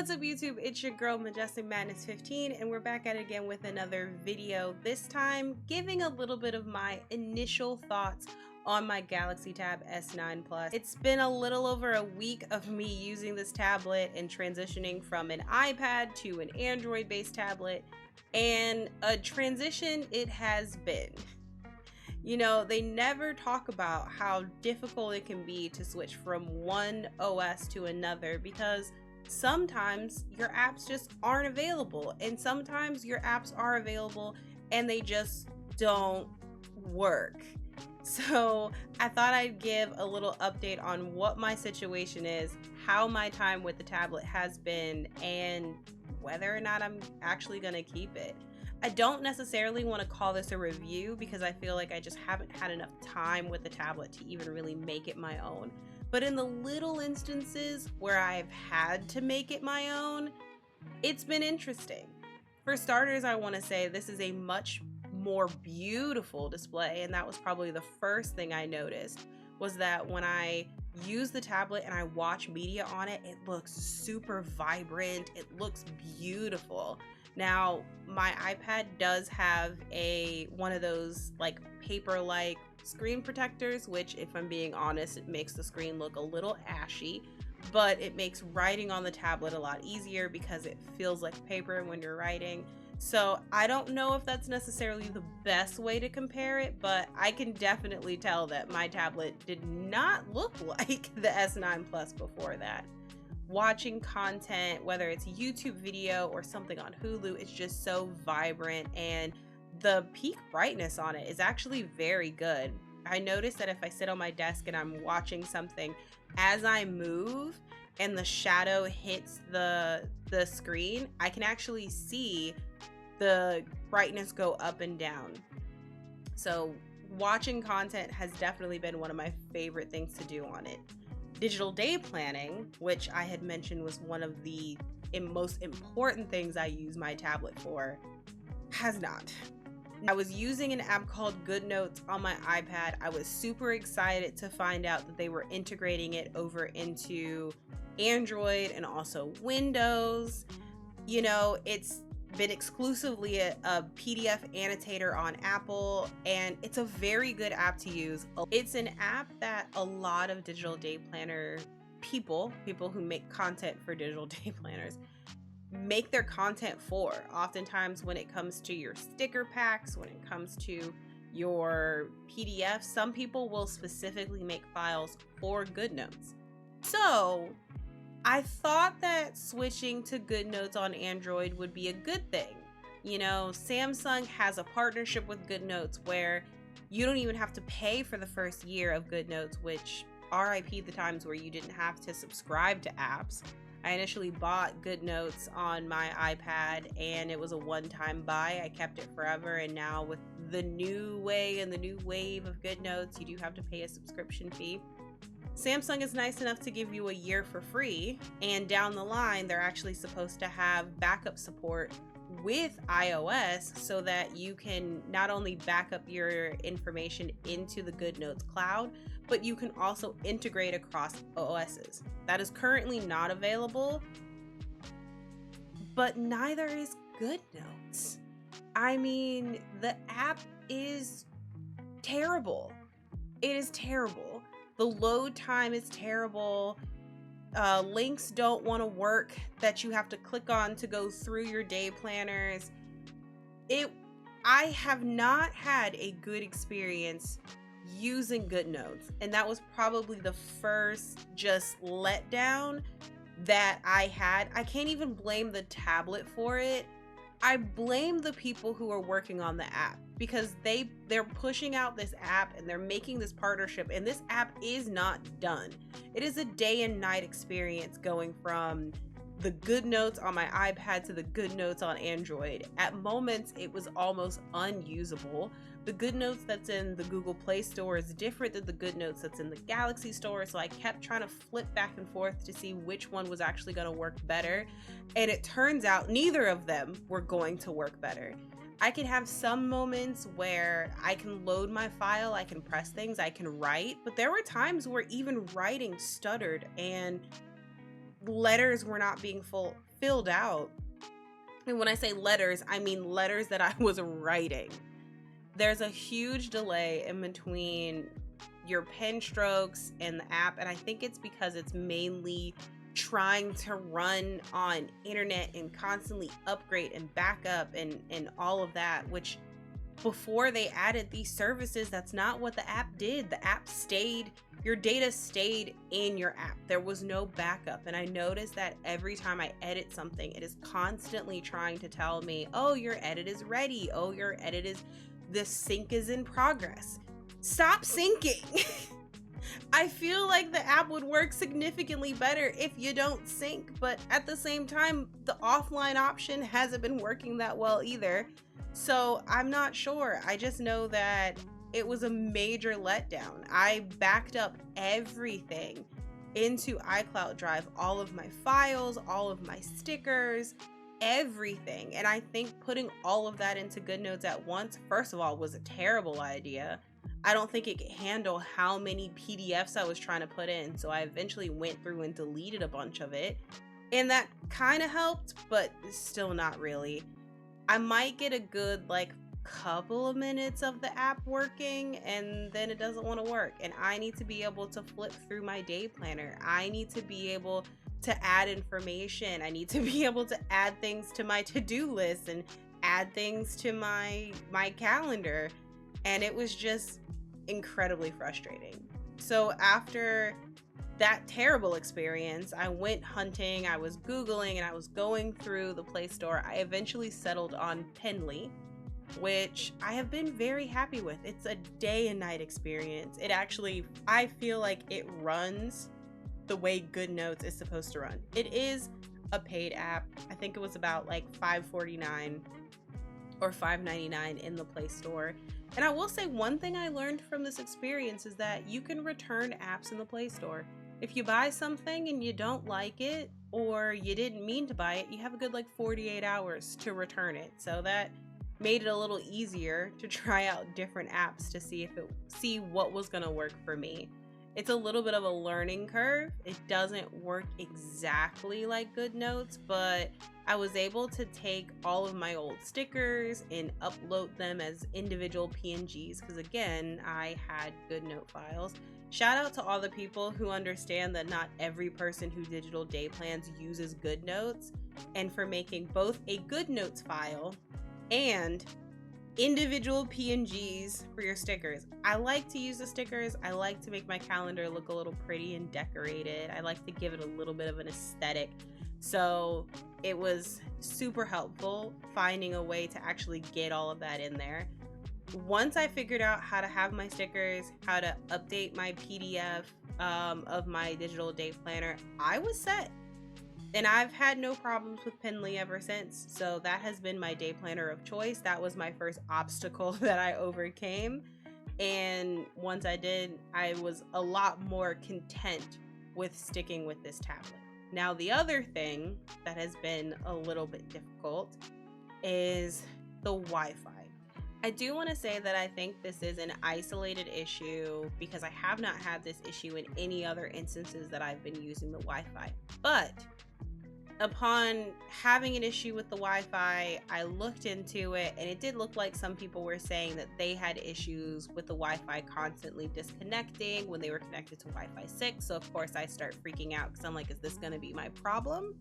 What's up YouTube? It's your girl Majestic Madness 15 and we're back at it again with another video, this time giving a little bit of my initial thoughts on my Galaxy Tab S9 Plus. It's been a little over a week of me using this tablet and transitioning from an iPad to an Android based tablet, and a transition it has been. You know, they never talk about how difficult it can be to switch from one OS to another, because sometimes your apps just aren't available, and sometimes your apps are available and they just don't work. So I thought I'd give a little update on what my situation is, how my time with the tablet has been, and whether or not I'm actually going to keep it. I don't necessarily want to call this a review because I feel like I just haven't had enough time with the tablet to even really make it my own. But in the little instances where I've had to make it my own, it's been interesting. For starters, I want to say this is a much more beautiful display, and that was probably the first thing I noticed, was that when I use the tablet and I watch media on it, it looks super vibrant, it looks beautiful. Now, my iPad does have one of those like paper-like screen protectors, which, if I'm being honest, it makes the screen look a little ashy, but it makes writing on the tablet a lot easier because it feels like paper when you're writing. So I don't know if that's necessarily the best way to compare it, but I can definitely tell that my tablet did not look like the S9 Plus before that. Watching content, whether it's YouTube video or something on Hulu, it's just so vibrant, and the peak brightness on it is actually very good. I noticed that if I sit on my desk and I'm watching something, as I move and the shadow hits the screen, I can actually see the brightness go up and down. So watching content has definitely been one of my favorite things to do on it. Digital day planning, which I had mentioned was one of the most important things I use my tablet for, has not. I was using an app called GoodNotes on my iPad. I was super excited to find out that they were integrating it over into Android and also Windows. You know, it's been exclusively a PDF annotator on Apple, and it's a very good app to use. It's an app that a lot of digital day planner people who make content for digital day planners make their content for. Oftentimes when it comes to your sticker packs, when it comes to your PDFs, some people will specifically make files for GoodNotes. So I thought that switching to GoodNotes on Android would be a good thing. You know, Samsung has a partnership with GoodNotes where you don't even have to pay for the first year of GoodNotes, which RIP the times where you didn't have to subscribe to apps. I initially bought GoodNotes on my iPad and it was a one-time buy. I kept it forever, and now with the new way and the new wave of GoodNotes, you do have to pay a subscription fee. Samsung is nice enough to give you a year for free, and down the line they're actually supposed to have backup support with iOS so that you can not only back up your information into the GoodNotes cloud, but you can also integrate across OSs. That is currently not available, but neither is GoodNotes. I mean, the app is terrible. It is terrible. The load time is terrible. Links don't want to work that you have to click on to go through your day planners. I have not had a good experience using GoodNotes, and that was probably the first just letdown that I had. I can't even blame the tablet for it. I blame the people who are working on the app, because they're pushing out this app and they're making this partnership, and this app is not done. It is a day and night experience going from the GoodNotes on my iPad to the GoodNotes on Android. At moments, it was almost unusable. The GoodNotes that's in the Google Play Store is different than the GoodNotes that's in the Galaxy Store, so I kept trying to flip back and forth to see which one was actually going to work better, and it turns out neither of them were going to work better. I can have some moments where I can load my file, I can press things, I can write, but there were times where even writing stuttered and letters were not being filled out. And when I say letters, I mean letters that I was writing. There's a huge delay in between your pen strokes and the app, and I think it's because it's mainly trying to run on internet and constantly upgrade and back up and all of that, which before they added these services, that's not what the app did. The app stayed, your data stayed in your app. There was no backup. And I noticed that every time I edit something, it is constantly trying to tell me, oh, your edit is ready. Oh, your edit is, the sync is in progress. Stop syncing. I feel like the app would work significantly better if you don't sync, but at the same time, the offline option hasn't been working that well either. So I'm not sure. I just know that it was a major letdown. I backed up everything into iCloud Drive, all of my files, all of my stickers, everything. And I think putting all of that into GoodNotes at once, first of all, was a terrible idea. I don't think it could handle how many PDFs I was trying to put in. So I eventually went through and deleted a bunch of it. And that kind of helped, but still not really. I might get a good couple of minutes of the app working and then it doesn't want to work. And I need to be able to flip through my day planner. I need to be able to add information. I need to be able to add things to my to-do list and add things to my calendar. And it was just incredibly frustrating. So after that terrible experience, I went hunting, I was Googling, and I was going through the Play Store. I eventually settled on Penly, which I have been very happy with. It's a day and night experience. It actually, I feel like it runs the way GoodNotes is supposed to run. It is a paid app. I think it was about $5.49 or $5.99 in the Play Store. And I will say one thing I learned from this experience is that you can return apps in the Play Store. If you buy something and you don't like it, or you didn't mean to buy it, you have a good 48 hours to return it. So that made it a little easier to try out different apps to see what was gonna work for me. It's a little bit of a learning curve. It doesn't work exactly like GoodNotes, but I was able to take all of my old stickers and upload them as individual PNGs because again, I had GoodNote files. Shout out to all the people who understand that not every person who digital day plans uses GoodNotes, and for making both a GoodNotes file and individual PNGs for your stickers. I like to use the stickers. I like to make my calendar look a little pretty and decorated. I like to give it a little bit of an aesthetic. So it was super helpful finding a way to actually get all of that in there. Once I figured out how to have my stickers, how to update my PDF of my digital day planner, I was set. And I've had no problems with Penly ever since. So that has been my day planner of choice. That was my first obstacle that I overcame. And once I did, I was a lot more content with sticking with this tablet. Now, the other thing that has been a little bit difficult is the Wi-Fi. I do want to say that I think this is an isolated issue because I have not had this issue in any other instances that I've been using the Wi-Fi. But upon having an issue with the Wi-Fi, I looked into it and it did look like some people were saying that they had issues with the Wi-Fi constantly disconnecting when they were connected to Wi-Fi 6. So of course I start freaking out because I'm like, is this going to be my problem?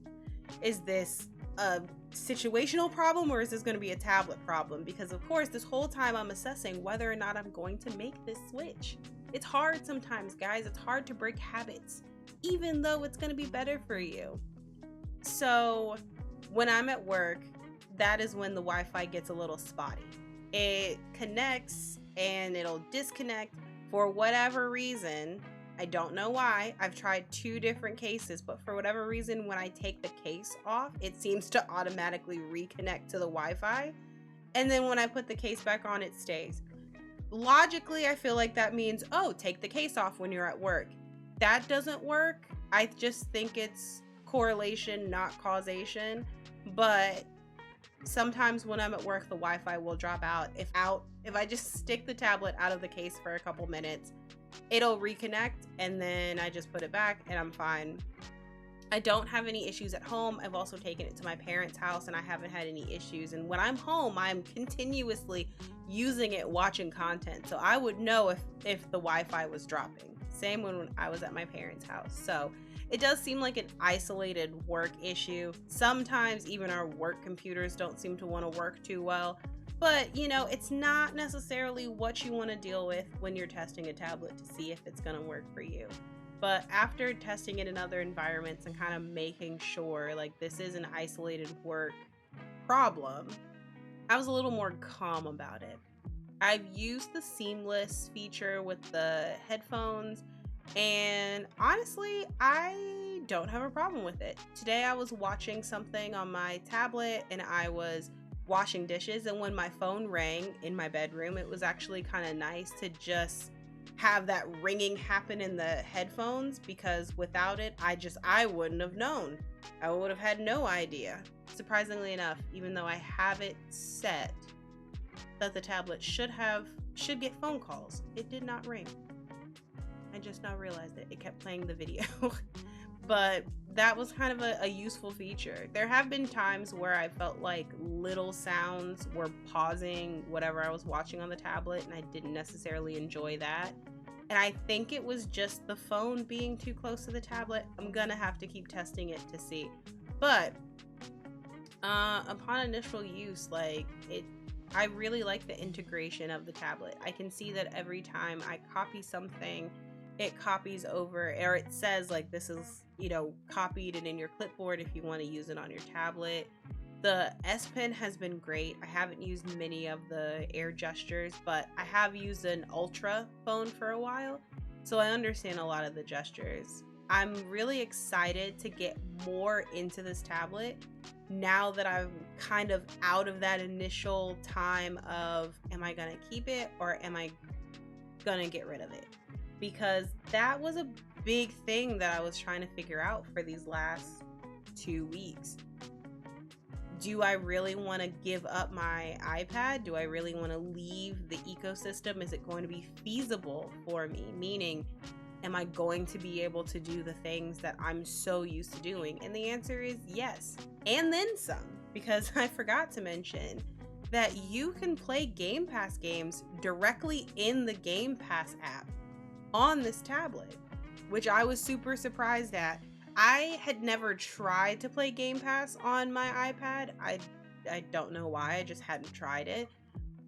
Is this a situational problem or is this going to be a tablet problem? Because of course this whole time I'm assessing whether or not I'm going to make this switch. It's hard sometimes, guys. It's hard to break habits, even though it's going to be better for you. So when I'm at work, that is when the Wi-Fi gets a little spotty. It connects and it'll disconnect for whatever reason. I don't know why. I've tried 2 different cases, but for whatever reason, when I take the case off, it seems to automatically reconnect to the Wi-Fi. And then when I put the case back on, it stays. Logically, I feel like that means, oh, take the case off when you're at work. That doesn't work. I just think it's correlation, not causation. But sometimes when I'm at work, the Wi-Fi will drop out. If I just stick the tablet out of the case for a couple minutes, it'll reconnect and then I just put it back and I'm fine. I don't have any issues at home. I've also taken it to my parents' house and I haven't had any issues. And when I'm home, I'm continuously using it, watching content. So I would know if the Wi-Fi was dropping. Same when I was at my parents' house. So it does seem like an isolated work issue. Sometimes even our work computers don't seem to want to work too well. But, you know, it's not necessarily what you want to deal with when you're testing a tablet to see if it's going to work for you. But after testing it in other environments and kind of making sure like this is an isolated work problem, I was a little more calm about it. I've used the seamless feature with the headphones, and honestly, I don't have a problem with it. Today I was watching something on my tablet and I was washing dishes, and when my phone rang in my bedroom, it was actually kind of nice to just have that ringing happen in the headphones, because without it, I wouldn't have known. I would have had no idea. Surprisingly enough, even though I have it set that the tablet should get phone calls, it did not ring. I just now realized it. It kept playing the video. But that was kind of a useful feature. There have been times where I felt like little sounds were pausing whatever I was watching on the tablet, and I didn't necessarily enjoy that. And I think it was just the phone being too close to the tablet. I'm gonna have to keep testing it to see. But upon initial use, I really like the integration of the tablet. I can see that every time I copy something, it copies over, or it says like this is, you know, copied and in your clipboard if you want to use it on your tablet. The S Pen has been great. I haven't used many of the air gestures, but I have used an Ultra phone for a while, so I understand a lot of the gestures. I'm really excited to get more into this tablet now that I'm kind of out of that initial time of, am I gonna keep it or am I gonna get rid of it? Because that was a big thing that I was trying to figure out for these last 2 weeks. Do I really want to give up my iPad? Do I really want to leave the ecosystem? Is it going to be feasible for me? Meaning, am I going to be able to do the things that I'm so used to doing? And the answer is yes. And then some, because I forgot to mention that you can play Game Pass games directly in the Game Pass app on this tablet, which I was super surprised at. I had never tried to play Game Pass on my iPad. I don't know why, I just hadn't tried it.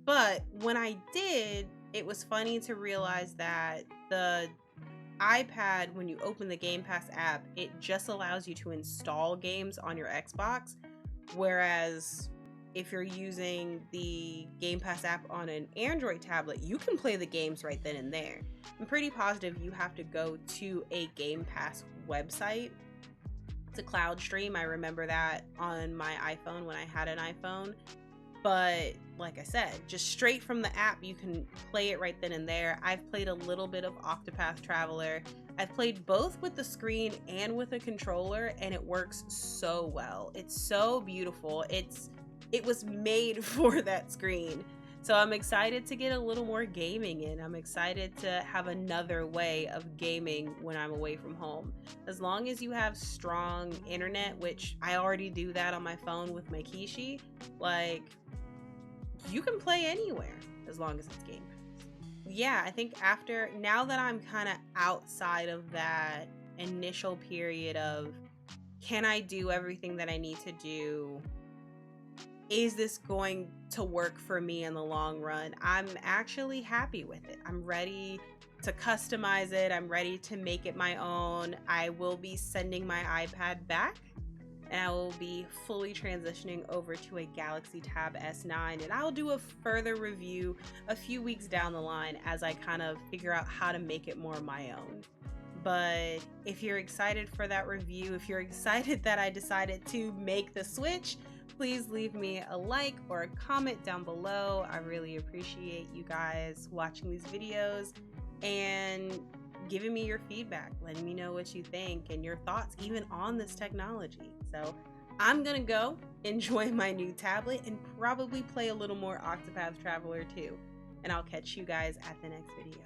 But when I did, it was funny to realize that the iPad, when you open the Game Pass app, it just allows you to install games on your Xbox, whereas if you're using the Game Pass app on an Android tablet, you can play the games right then and there. I'm pretty positive you have to go to a Game Pass website to cloud stream. I remember that on my iPhone when I had an iPhone. But like I said, just straight from the app, you can play it right then and there. I've played a little bit of Octopath Traveler. I've played both with the screen and with a controller, and it works so well. It's so beautiful. It was made for that screen. So I'm excited to get a little more gaming in. I'm excited to have another way of gaming when I'm away from home. As long as you have strong internet, which I already do that on my phone with my Kishi, like, you can play anywhere as long as it's Game Pass. Yeah, I think now that I'm kind of outside of that initial period of, can I do everything that I need to do? Is this going to work for me in the long run? I'm actually happy with it. I'm ready to customize it. I'm ready to make it my own. I will be sending my iPad back, and I will be fully transitioning over to a Galaxy Tab S9, and I'll do a further review a few weeks down the line as I kind of figure out how to make it more my own. But if you're excited for that review, if you're excited that I decided to make the switch, please leave me a like or a comment down below. I really appreciate you guys watching these videos and giving me your feedback, letting me know what you think and your thoughts even on this technology. So I'm gonna go enjoy my new tablet and probably play a little more Octopath Traveler too. And I'll catch you guys at the next video.